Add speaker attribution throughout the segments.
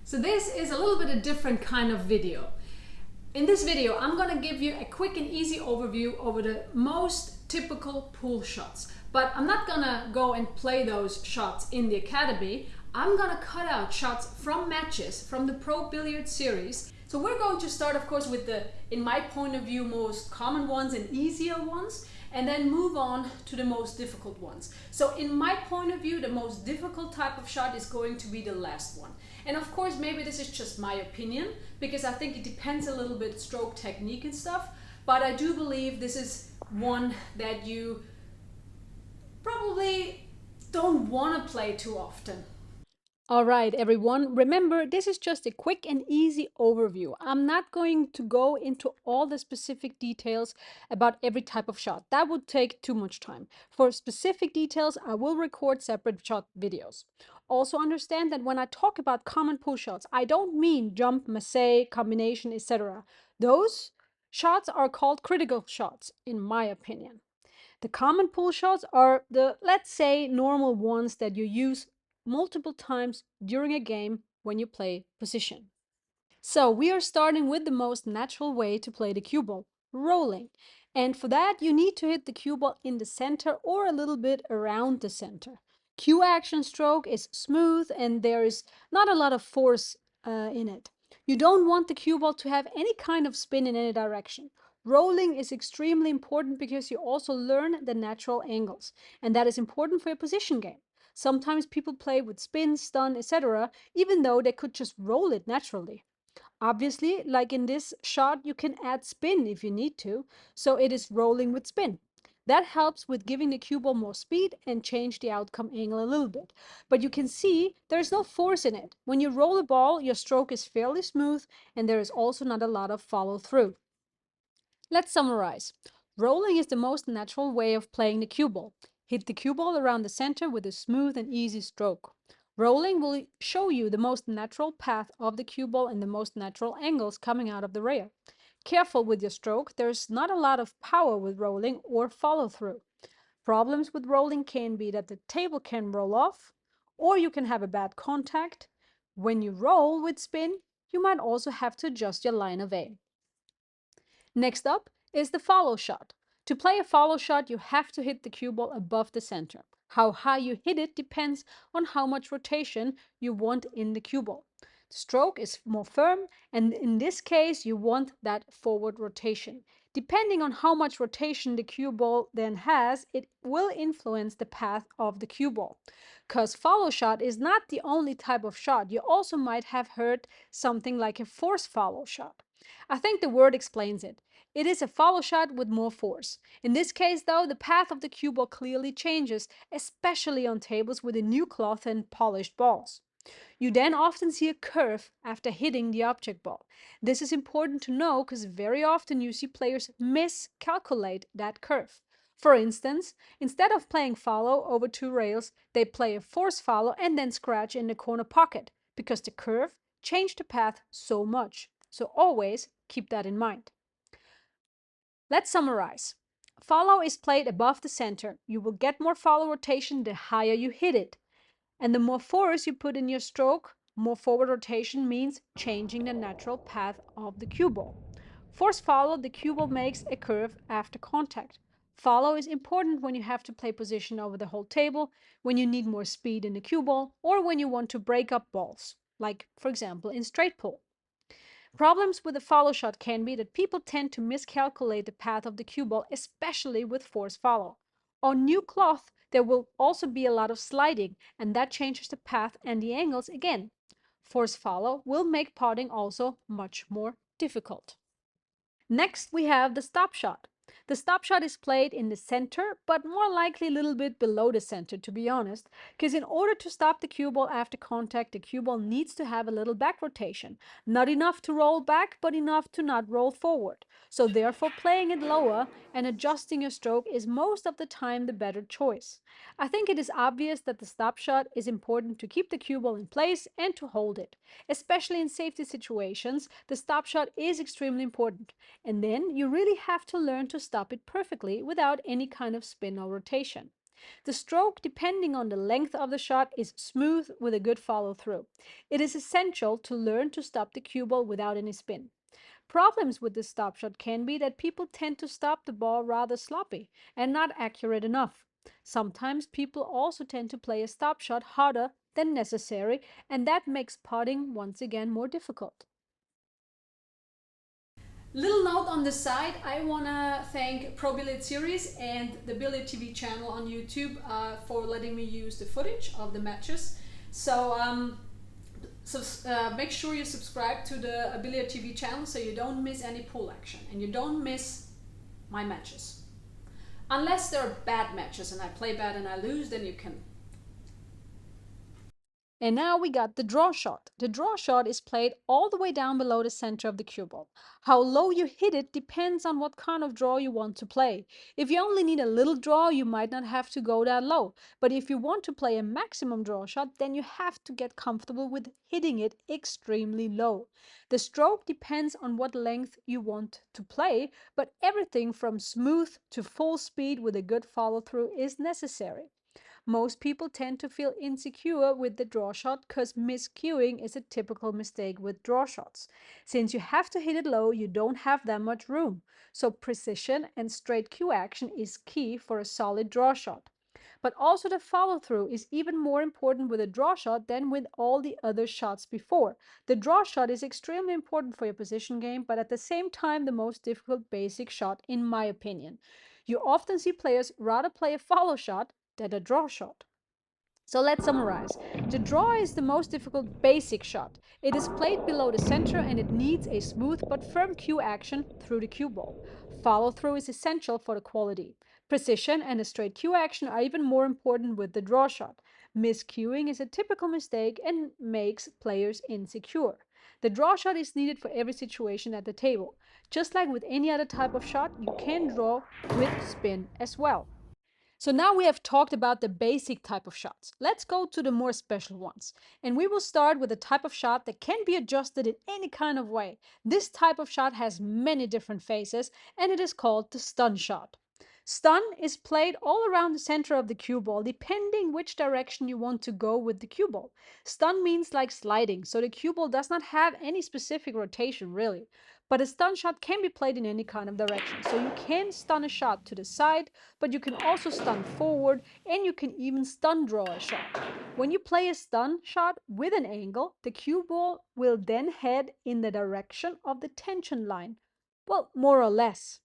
Speaker 1: So this is a little bit a different kind of video. In this video, I'm going to give you a quick and easy overview over the most typical pool shots. But I'm not going to go and play those shots in the academy. I'm going to cut out shots from matches from the Pro Billiards series. So we're going to start, of course, with the, in my point of view, most common ones and easier ones, and then move on to the most difficult ones. So in my point of view, the most difficult type of shot is going to be the last one. And of course, maybe this is just my opinion, because I think it depends a little bit stroke technique and stuff, but I do believe this is one that you probably don't want to play too often. All right, everyone, remember this is just a quick and easy overview. I'm not going to go into all the specific details about every type of shot. That would take too much time. For specific details, I will record separate shot videos. Also understand that when I talk about common pool shots, I don't mean jump, masse, combination, etc. Those shots are called critical shots, in my opinion. The common pool shots are the, let's say, normal ones that you use multiple times during a game when you play position. So we are starting with the most natural way to play the cue ball, rolling. And for that, you need to hit the cue ball in the center or a little bit around the center. Cue action stroke is smooth and there is not a lot of force in it. You don't want the cue ball to have any kind of spin in any direction. Rolling is extremely important because you also learn the natural angles, and that is important for your position game. Sometimes people play with spin, stun, etc., even though they could just roll it naturally. Obviously, like in this shot, you can add spin if you need to, so it is rolling with spin. That helps with giving the cue ball more speed and change the outcome angle a little bit. But you can see there's no force in it. When you roll a ball, your stroke is fairly smooth and there is also not a lot of follow through. Let's summarize. Rolling is the most natural way of playing the cue ball. Hit the cue ball around the center with a smooth and easy stroke. Rolling will show you the most natural path of the cue ball and the most natural angles coming out of the rail. Careful with your stroke, there's not a lot of power with rolling or follow through. Problems with rolling can be that the table can roll off, or you can have a bad contact. When you roll with spin, you might also have to adjust your line of aim. Next up is the follow shot. To play a follow shot, you have to hit the cue ball above the center. How high you hit it depends on how much rotation you want in the cue ball. The stroke is more firm, and in this case, you want that forward rotation. Depending on how much rotation the cue ball then has, it will influence the path of the cue ball. Because follow shot is not the only type of shot. You also might have heard something like a force follow shot. I think the word explains it. It is a follow shot with more force. In this case, though, the path of the cue ball clearly changes, especially on tables with a new cloth and polished balls. You then often see a curve after hitting the object ball. This is important to know because very often you see players miscalculate that curve. For instance, instead of playing follow over two rails, they play a force follow and then scratch in the corner pocket because the curve changed the path so much. So always keep that in mind. Let's summarize. Follow is played above the center. You will get more follow rotation the higher you hit it. And the more force you put in your stroke, more forward rotation means changing the natural path of the cue ball. Force follow, the cue ball makes a curve after contact. Follow is important when you have to play position over the whole table, when you need more speed in the cue ball, or when you want to break up balls, like for example in straight pull. Problems with the follow shot can be that people tend to miscalculate the path of the cue ball, especially with force follow. On new cloth, there will also be a lot of sliding, and that changes the path and the angles again. Force follow will make potting also much more difficult. Next, we have the stop shot. The stop shot is played in the center, but more likely a little bit below the center, to be honest, because in order to stop the cue ball after contact, the cue ball needs to have a little back rotation. Not enough to roll back, but enough to not roll forward. So therefore, playing it lower and adjusting your stroke is most of the time the better choice. I think it is obvious that the stop shot is important to keep the cue ball in place and to hold it. Especially in safety situations, the stop shot is extremely important. And then you really have to learn to stop it perfectly without any kind of spin or rotation. The stroke, depending on the length of the shot, is smooth with a good follow through. It is essential to learn to stop the cue ball without any spin. Problems with this stop shot can be that people tend to stop the ball rather sloppy and not accurate enough. Sometimes people also tend to play a stop shot harder than necessary, and that makes putting once again more difficult. Little note on the side, I want to thank Pro Billiard Series and the Billiard TV channel on YouTube for letting me use the footage of the matches. So make sure you subscribe to the Billiard TV channel so you don't miss any pool action and you don't miss my matches. Unless there are bad matches and I play bad and I lose, then you can. And now we got the draw shot. The draw shot is played all the way down below the center of the cue ball. How low you hit it depends on what kind of draw you want to play. If you only need a little draw, you might not have to go that low. But if you want to play a maximum draw shot, then you have to get comfortable with hitting it extremely low. The stroke depends on what length you want to play, but everything from smooth to full speed with a good follow through is necessary. Most people tend to feel insecure with the draw shot because miscuing is a typical mistake with draw shots. Since you have to hit it low, you don't have that much room. So precision and straight cue action is key for a solid draw shot. But also the follow through is even more important with a draw shot than with all the other shots before. The draw shot is extremely important for your position game, but at the same time the most difficult basic shot in my opinion. You often see players rather play a follow shot than a draw shot. So let's summarize. The draw is the most difficult basic shot. It is played below the center and it needs a smooth but firm cue action through the cue ball. Follow through is essential for the quality. Precision and a straight cue action are even more important with the draw shot. Miscuing is a typical mistake and makes players insecure. The draw shot is needed for every situation at the table. Just like with any other type of shot, you can draw with spin as well. So now we have talked about the basic type of shots. Let's go to the more special ones. And we will start with a type of shot that can be adjusted in any kind of way. This type of shot has many different phases and it is called the stun shot. Stun is played all around the center of the cue ball depending which direction you want to go with the cue ball. Stun means like sliding, so the cue ball does not have any specific rotation really. But a stun shot can be played in any kind of direction. So you can stun a shot to the side, but you can also stun forward and you can even stun draw a shot. When you play a stun shot with an angle, the cue ball will then head in the direction of the tension line. Well, more or less.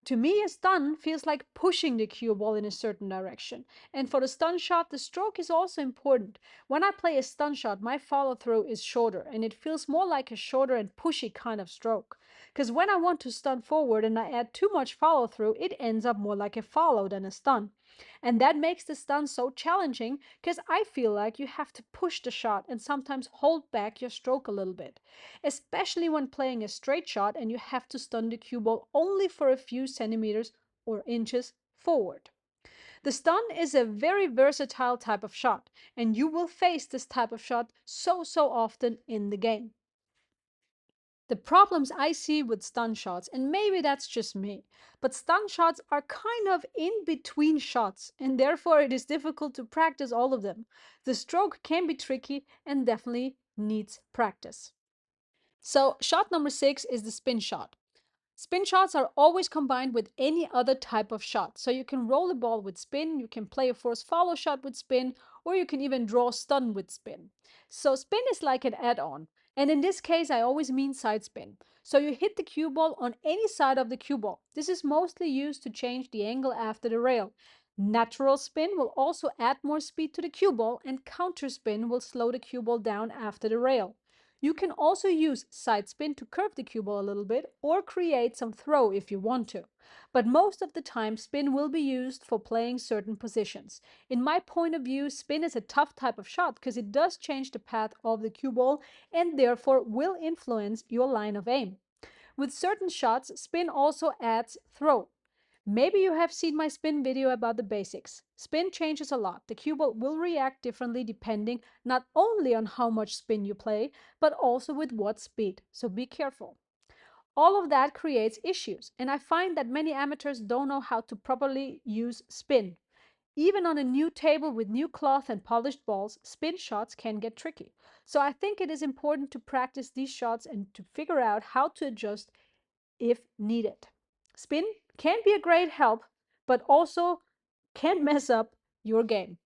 Speaker 1: To me, a stun feels like pushing the cue ball in a certain direction. And for the stun shot, the stroke is also important. When I play a stun shot, my follow through is shorter and it feels more like a shorter and pushy kind of stroke. Because when I want to stun forward and I add too much follow through, it ends up more like a follow than a stun. And that makes the stun so challenging because I feel like you have to push the shot and sometimes hold back your stroke a little bit, especially when playing a straight shot and you have to stun the cue ball only for a few centimeters or inches forward. The stun is a very versatile type of shot, and you will face this type of shot so often in the game. The problems I see with stun shots, and maybe that's just me, but stun shots are kind of in between shots, and therefore it is difficult to practice all of them. The stroke can be tricky and definitely needs practice. So, shot number 6 is the spin shot. Spin shots are always combined with any other type of shot. So you can roll the ball with spin, you can play a force follow shot with spin, or you can even draw stun with spin. So spin is like an add-on. And in this case, I always mean side spin. So you hit the cue ball on any side of the cue ball. This is mostly used to change the angle after the rail. Natural spin will also add more speed to the cue ball, and counter spin will slow the cue ball down after the rail. You can also use side spin to curve the cue ball a little bit or create some throw if you want to. But most of the time, spin will be used for playing certain positions. In my point of view, spin is a tough type of shot because it does change the path of the cue ball and therefore will influence your line of aim. With certain shots, spin also adds throw. Maybe you have seen my spin video about the basics. Spin changes a lot. The cue ball will react differently depending not only on how much spin you play, but also with what speed. So be careful. All of that creates issues, and I find that many amateurs don't know how to properly use spin. Even on a new table with new cloth and polished balls, spin shots can get tricky. So I think it is important to practice these shots and to figure out how to adjust if needed. Spin can be a great help, but also can mess up your game.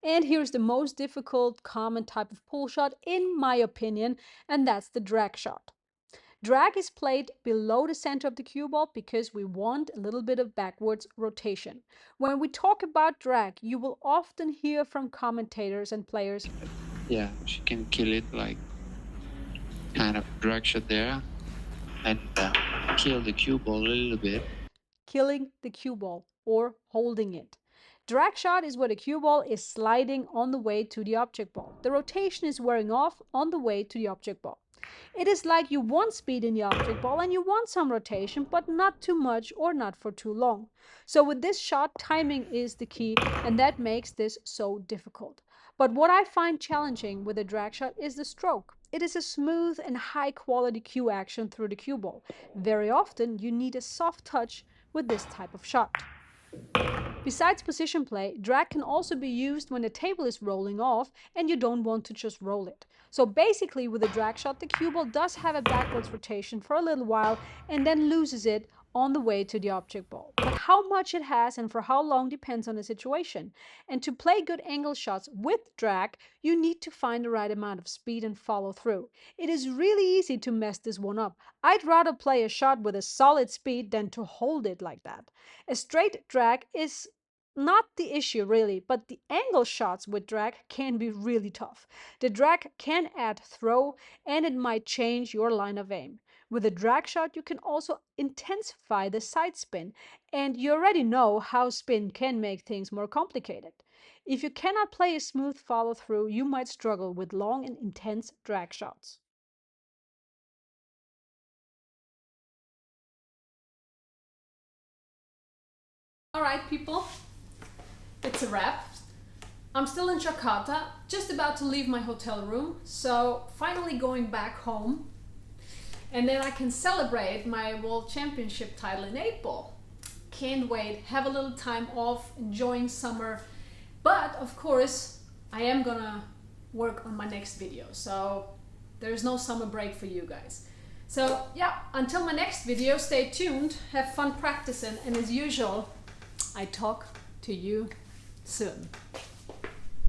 Speaker 1: And here's the most difficult common type of pull shot, in my opinion, and that's the drag shot. Drag is played below the center of the cue ball because we want a little bit of backwards rotation. When we talk about drag, you will often hear from commentators and players,
Speaker 2: Yeah, she can kill it like kind of drag shot there and kill the cue ball a little bit.
Speaker 1: killing the cue ball or holding it. Drag shot is where the cue ball is sliding on the way to the object ball. The rotation is wearing off on the way to the object ball. It is like you want speed in the object ball and you want some rotation, but not too much or not for too long. So with this shot, timing is the key, and that makes this so difficult. But what I find challenging with a drag shot is the stroke. It is a smooth and high quality cue action through the cue ball. Very often you need a soft touch with this type of shot. Besides position play, drag can also be used when the table is rolling off and you don't want to just roll it. So basically with a drag shot, the cue ball does have a backwards rotation for a little while and then loses it on the way to the object ball. But how much it has and for how long depends on the situation. And to play good angle shots with drag, you need to find the right amount of speed and follow through. It is really easy to mess this one up. I'd rather play a shot with a solid speed than to hold it like that. A straight drag is not the issue really, but the angle shots with drag can be really tough. The drag can add throw and it might change your line of aim. With a drag shot, you can also intensify the side spin, and you already know how spin can make things more complicated. If you cannot play a smooth follow through, you might struggle with long and intense drag shots. Alright, people, it's a wrap. I'm still in Jakarta, just about to leave my hotel room, so finally going back home. And then I can celebrate my World Championship title in 8-ball. Can't wait, have a little time off, enjoying summer. But of course, I am gonna work on my next video, so there's no summer break for you guys. So yeah, until my next video, stay tuned, have fun practicing, and as usual, I talk to you soon.